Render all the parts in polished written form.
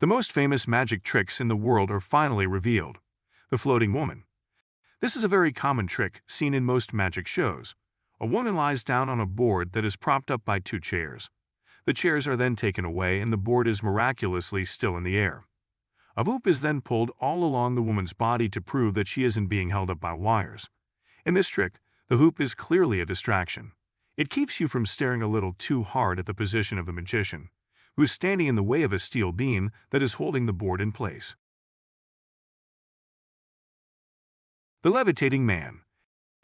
The most famous magic tricks in the world are finally revealed. The floating woman. This is a very common trick seen in most magic shows. A woman lies down on a board that is propped up by two chairs. The chairs are then taken away and the board is miraculously still in the air. A hoop is then pulled all along the woman's body to prove that she isn't being held up by wires. In this trick, the hoop is clearly a distraction. It keeps you from staring a little too hard at the position of the magician, who is standing in the way of a steel beam that is holding the board in place. The Levitating Man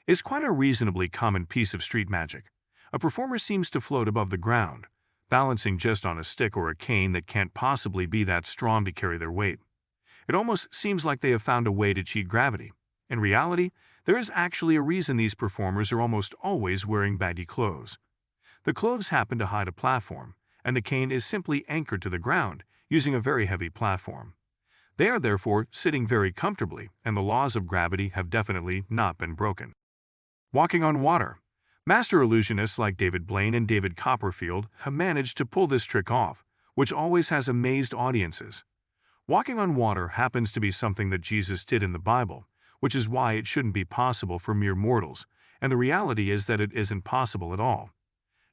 is quite a reasonably common piece of street magic. A performer seems to float above the ground, balancing just on a stick or a cane that can't possibly be that strong to carry their weight. It almost seems like they have found a way to cheat gravity. In reality, there is actually a reason these performers are almost always wearing baggy clothes. The clothes happen to hide a platform, and the cane is simply anchored to the ground using a very heavy platform. They are therefore sitting very comfortably, and the laws of gravity have definitely not been broken. Walking on water. Master illusionists like David Blaine and David Copperfield have managed to pull this trick off, which always has amazed audiences. Walking on water happens to be something that Jesus did in the Bible, which is why it shouldn't be possible for mere mortals, and the reality is that it isn't possible at all.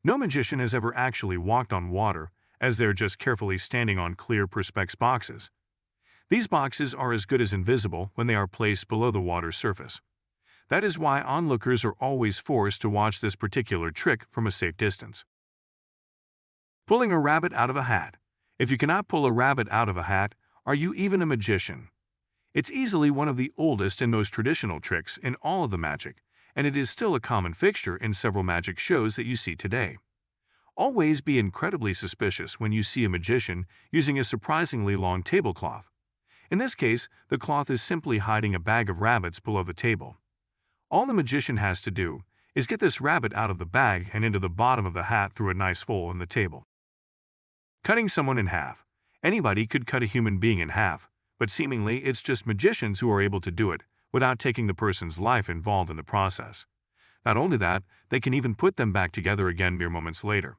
No magician has ever actually walked on water, as they're just carefully standing on clear perspex boxes. These boxes are as good as invisible when they are placed below the water's surface. That is why onlookers are always forced to watch this particular trick from a safe distance. Pulling a rabbit out of a hat. If you cannot pull a rabbit out of a hat, are you even a magician? It's easily one of the oldest and most traditional tricks in all of the magic, and it is still a common fixture in several magic shows that you see today. Always be incredibly suspicious when you see a magician using a surprisingly long tablecloth. In this case, the cloth is simply hiding a bag of rabbits below the table. All the magician has to do is get this rabbit out of the bag and into the bottom of the hat through a nice hole in the table. Cutting someone in half. Anybody could cut a human being in half, but seemingly it's just magicians who are able to do it without taking the person's life involved in the process. Not only that, they can even put them back together again mere moments later.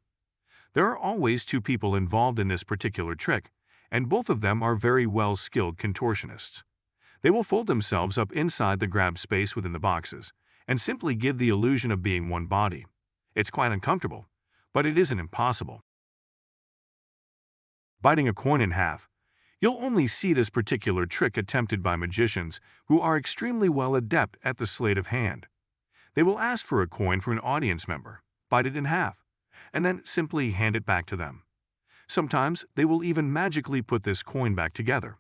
There are always two people involved in this particular trick, and both of them are very well-skilled contortionists. They will fold themselves up inside the grabbed space within the boxes, and simply give the illusion of being one body. It's quite uncomfortable, but it isn't impossible. Biting a coin in half. You'll only see this particular trick attempted by magicians who are extremely well adept at the sleight of hand. They will ask for a coin from an audience member, bite it in half, and then simply hand it back to them. Sometimes they will even magically put this coin back together.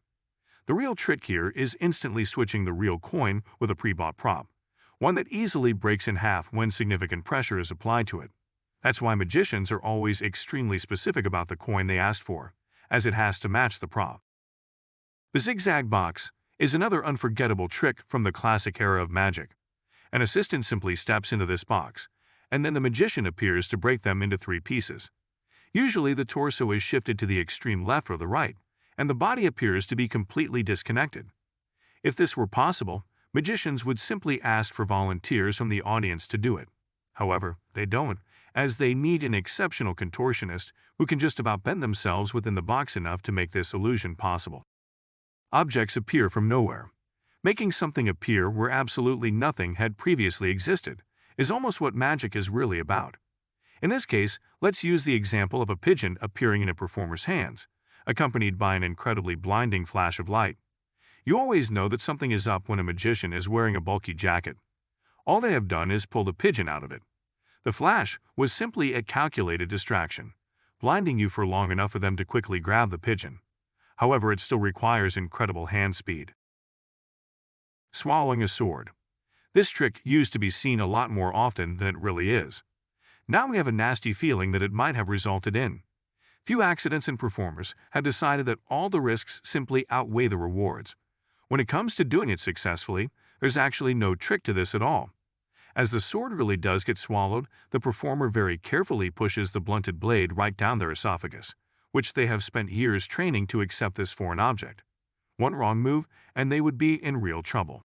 The real trick here is instantly switching the real coin with a pre-bought prop, one that easily breaks in half when significant pressure is applied to it. That's why magicians are always extremely specific about the coin they asked for, as it has to match the prop. The Zig Zag Box is another unforgettable trick from the classic era of magic. An assistant simply steps into this box, and then the magician appears to break them into three pieces. Usually the torso is shifted to the extreme left or the right, and the body appears to be completely disconnected. If this were possible, magicians would simply ask for volunteers from the audience to do it. However, they don't, as they need an exceptional contortionist who can just about bend themselves within the box enough to make this illusion possible. Objects appear from nowhere. Making something appear where absolutely nothing had previously existed is almost what magic is really about. In this case, let's use the example of a pigeon appearing in a performer's hands, accompanied by an incredibly blinding flash of light. You always know that something is up when a magician is wearing a bulky jacket. All they have done is pull the pigeon out of it. The flash was simply a calculated distraction, blinding you for long enough for them to quickly grab the pigeon. However, it still requires incredible hand speed. Swallowing a sword. This trick used to be seen a lot more often than it really is. Now we have a nasty feeling that it might have resulted in. Few accidents and performers have decided that all the risks simply outweigh the rewards. When it comes to doing it successfully, there's actually no trick to this at all. As the sword really does get swallowed, the performer very carefully pushes the blunted blade right down their esophagus, which they have spent years training to accept this foreign object. One wrong move, and they would be in real trouble.